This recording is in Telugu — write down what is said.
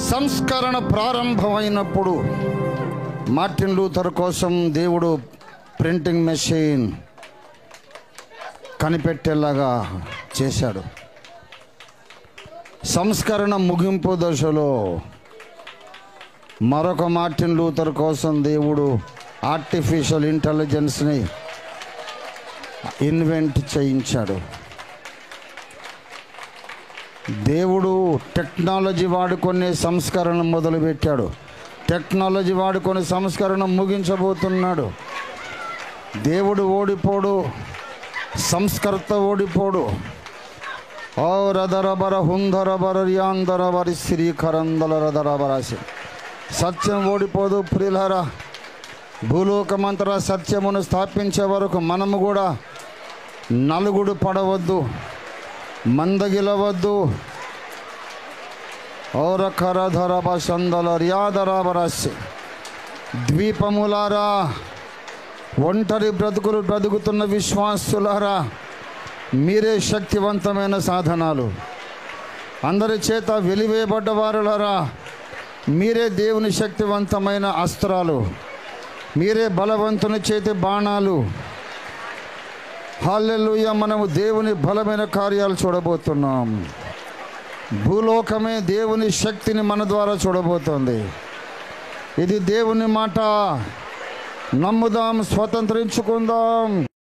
సంస్కరణ ప్రారంభమైనప్పుడు మార్టిన్ లూథర్ కోసం దేవుడు ప్రింటింగ్ మెషిన్ కనిపెట్టేలాగా చేశాడు. సంస్కరణ ముగింపు దశలో మరొక మార్టిన్ లూథర్ కోసం దేవుడు ఆర్టిఫిషియల్ ఇంటెలిజెన్స్ని ఇన్వెంట్ చేయించాడు. దేవుడు టెక్నాలజీ వాడుకొని సంస్కరణ మొదలుపెట్టాడు. టెక్నాలజీ వాడుకొని సంస్కరణ ముగించబోతున్నాడు. దేవుడు ఓడిపోడు, సంస్కర్త ఓడిపోడు. ఓ రదరబర హుందరబర యాందరబరి శ్రీకరందల రదరబరాసి. సత్యం ఓడిపోదు ప్రియులారా. భూలోకమంతటా సత్యమును స్థాపించే వరకు మనము కూడా నలుగుడు పడవద్దు, మందగిలవద్దు. ఔరకరధరబ సందల ర్యాదరబరాసి. ద్వీపములారా, ఒంటరి బ్రతుకులు బ్రతుకుతున్న విశ్వాసులారా, మీరే శక్తివంతమైన సాధనాలు. అందరి చేత వెలివేయబడ్డవారులారా, మీరే దేవుని శక్తివంతమైన అస్త్రాలు. మీరే బలవంతుని చేతి బాణాలు. హల్లెలూయా. మనము దేవుని బలమైన కార్యాలు చూడబోతున్నాం. భూలోకమే దేవుని శక్తిని మన ద్వారా చూడబోతోంది. ఇది దేవుని మాట. నమ్ముదాం, స్వతంత్రించుకుందాం.